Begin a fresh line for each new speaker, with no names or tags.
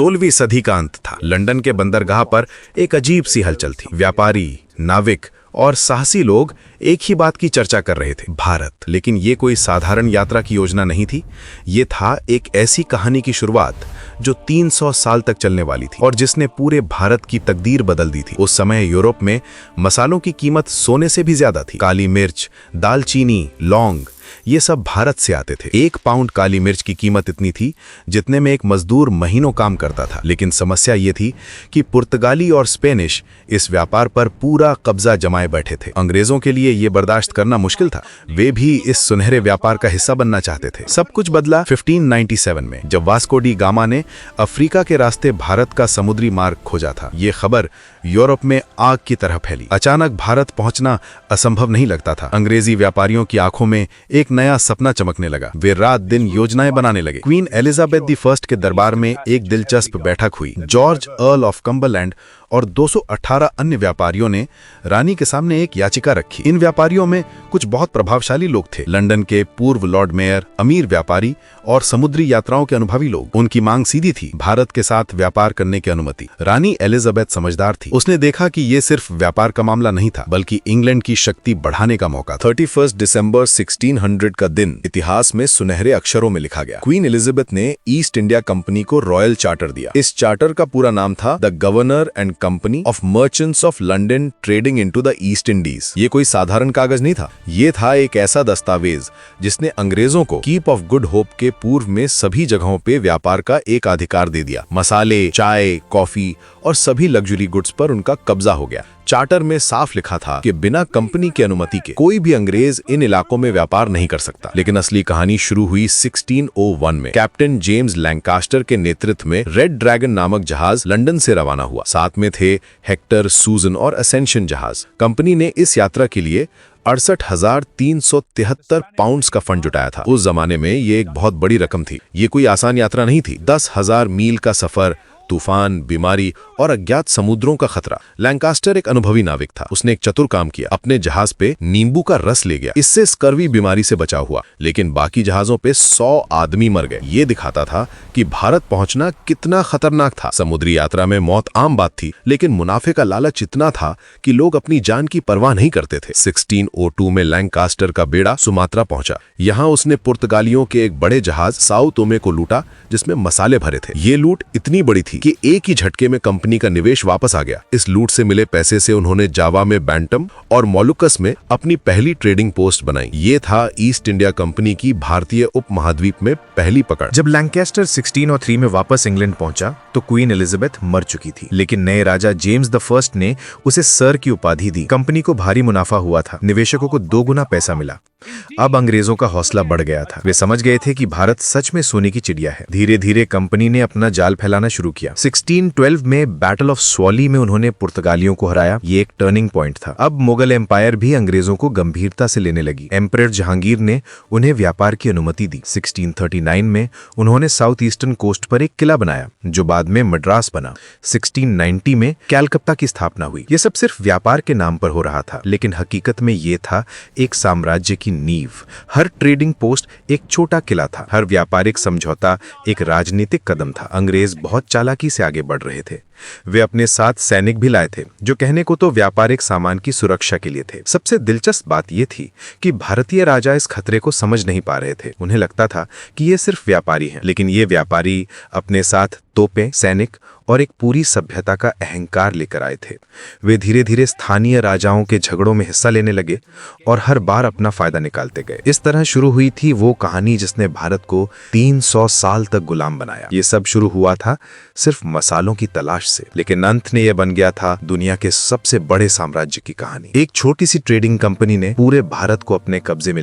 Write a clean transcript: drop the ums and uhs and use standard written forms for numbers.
16वीं सदी का अंत था। लंदन के बंदरगाह पर एक अजीब सी हलचल थी। व्यापारी, नाविक और साहसी लोग एक ही बात की चर्चा कर रहे थे, भारत। लेकिन ये कोई साधारण यात्रा की योजना नहीं थी। ये था एक ऐसी कहानी की शुरुआत जो 300 साल तक चलने वाली थी और जिसने पूरे भारत की तकदीर बदल दी थी। उस समय यूरोप में मसालों की कीमत सोने से भी ज्यादा थी। काली मिर्च, दालचीनी, लौंग, ये सब भारत से आते थे। 1 पाउंड काली मिर्च की कीमत इतनी थी जितने में एक मजदूर महीनों काम करता था। लेकिन समस्या ये थी कि पुर्तगाली और स्पेनिश इस व्यापार पर पूरा कब्जा जमाए बैठे थे। अंग्रेजों के लिए ये बर्दाश्त करना मुश्किल था। वे भी इस सुनहरे व्यापार का हिस्सा बनना चाहते थे। सब कुछ बदला 1597 में, जब वास्को डी गामा ने अफ्रीका के रास्ते भारत का समुद्री मार्ग खोजा था। ये खबर यूरोप में आग की तरह फैली। अचानक भारत पहुंचना असंभव नहीं लगता था। अंग्रेजी व्यापारियों की आंखों में एक नया सपना चमकने लगा। वे रात दिन योजनाएं बनाने लगे। क्वीन एलिजाबेथ दी फर्स्ट के दरबार में एक दिलचस्प बैठक हुई। जॉर्ज अर्ल ऑफ कम्बरलैंड और 218 अन्य व्यापारियों ने रानी के सामने एक याचिका रखी। इन व्यापारियों में कुछ बहुत प्रभावशाली लोग थे। लंदन के पूर्व लॉर्ड मेयर, अमीर व्यापारी और समुद्री यात्राओं के अनुभवी लोग। उनकी मांग सीधी थी, भारत के साथ व्यापार करने की अनुमति। रानी एलिजाबेथ समझदार थी। उसने देखा कि ये सिर्फ व्यापार का मामला नहीं था, बल्कि इंग्लैंड की शक्ति बढ़ाने का मौका। 31 दिसंबर 1600 का दिन इतिहास में सुनहरे अक्षरों में लिखा गया। क्वीन एलिजाबेथ ने ईस्ट इंडिया कंपनी को रॉयल चार्टर दिया। इस चार्टर का पूरा नाम था the governor and company of merchants of London trading into the east Indies. ये कोई साधारण कागज नहीं था। ये था एक ऐसा दस्तावेज जिसने अंग्रेजों को कीप ऑफ गुड होप के पूर्व में सभी जगहों पे व्यापार का एक अधिकार दे दिया। मसाले, चाय, कॉफी और सभी लग्जरी गुड्स पर उनका कब्जा हो गया। चार्टर में साफ लिखा था कि बिना कंपनी की अनुमति के कोई भी अंग्रेज इन इलाकों में व्यापार नहीं कर सकता। लेकिन असली कहानी शुरू हुई 1601 में। कैप्टन जेम्स लैंकास्टर के नेतृत्व में रेड ड्रैगन नामक जहाज लंदन से रवाना हुआ। साथ में थे हेक्टर, सूजन और असेंशन जहाज। कंपनी ने इस यात्रा के लिए 68,373 पाउंड्स का फंड जुटाया था। उस जमाने में ये एक बहुत बड़ी रकम थी। ये कोई आसान यात्रा नहीं थी। 10,000 मील का सफर, तूफान, बीमारी और अज्ञात समुद्रों का खतरा। लैंकास्टर एक अनुभवी नाविक था। उसने एक चतुर काम किया, अपने जहाज पे नींबू का रस ले गया। इससे स्कर्वी बीमारी से बचाव हुआ। लेकिन बाकी जहाजों पे 100 आदमी मर गए। ये दिखाता था कि भारत पहुंचना कितना खतरनाक था। समुद्री यात्रा में मौत आम बात थी, लेकिन मुनाफे का लालच इतना था कि लोग अपनी जान की परवाह नहीं करते थे। 1602 में लैंकास्टर का बेड़ा सुमात्रा पहुंचा। यहाँ उसने पुर्तगालियों के एक बड़े जहाज साउ तोमे को लूटा, जिसमें मसाले भरे थे। ये लूट इतनी बड़ी थी कि एक ही झटके में कंपनी का निवेश वापस आ गया। इस लूट से मिले पैसे से उन्होंने जावा में बैंटम और मोलुकस में अपनी पहली ट्रेडिंग पोस्ट बनाई। ये था ईस्ट इंडिया कंपनी की भारतीय उपमहाद्वीप में पहली पकड़।
जब लैंकास्टर 1603 में वापस इंग्लैंड पहुंचा तो क्वीन एलिजाबेथ मर चुकी थी। लेकिन नए राजा जेम्स द फर्स्ट ने उसे सर की उपाधि दी। कंपनी को भारी मुनाफा हुआ था। निवेशकों को 2 गुना पैसा मिला। अब अंग्रेजों का हौसला बढ़ गया था। वे समझ गए थे कि भारत सच में सोने की चिड़िया है। धीरे धीरे कंपनी ने अपना जाल फैलाना शुरू किया। 1612 में बैटल ऑफ स्वॉली में उन्होंने पुर्तगालियों को हराया। ये एक टर्निंग पॉइंट था। अब मुगल एम्पायर भी अंग्रेजों को गंभीरता से लेने लगी। एम्परर जहांगीर ने उन्हें व्यापार की अनुमति दी। 1639 में उन्होंने साउथ ईस्टर्न कोस्ट पर एक किला बनाया, जो बाद में मद्रास बना। 1690 में कैलकत्ता की स्थापना हुई। ये सब सिर्फ व्यापार के नाम पर हो रहा था, लेकिन हकीकत में ये था एक साम्राज्य की नींव। हर ट्रेडिंग पोस्ट एक छोटा किला था। हर व्यापारिक समझौता एक राजनीतिक कदम था। अंग्रेज बहुत चालाकी से आगे बढ़ रहे थे। वे अपने साथ सैनिक भी लाए थे, जो कहने को तो व्यापारिक सामान की सुरक्षा के लिए थे। सबसे दिलचस्प बात यह थी कि भारतीय राजा इस खतरे को समझ नहीं पा रहे थे। उन्हें लगता था कि ये सिर्फ व्यापारी हैं, लेकिन ये व्यापारी अपने साथ तोपें, सैनिक और एक पूरी सभ्यता का अहंकार लेकर आए थे। वे धीरे धीरे स्थानीय राजाओं के झगड़ों में हिस्सा लेने लगे और हर बार अपना फायदा निकालते गए। इस तरह शुरू हुई थी वो कहानी जिसने भारत को 300 साल तक गुलाम बनाया। ये सब शुरू हुआ था सिर्फ मसालों की तलाश से, लेकिन अंत में यह बन गया था दुनिया के सबसे बड़े साम्राज्य की कहानी। एक छोटी सी ट्रेडिंग कंपनी ने पूरे भारत को अपने कब्जे में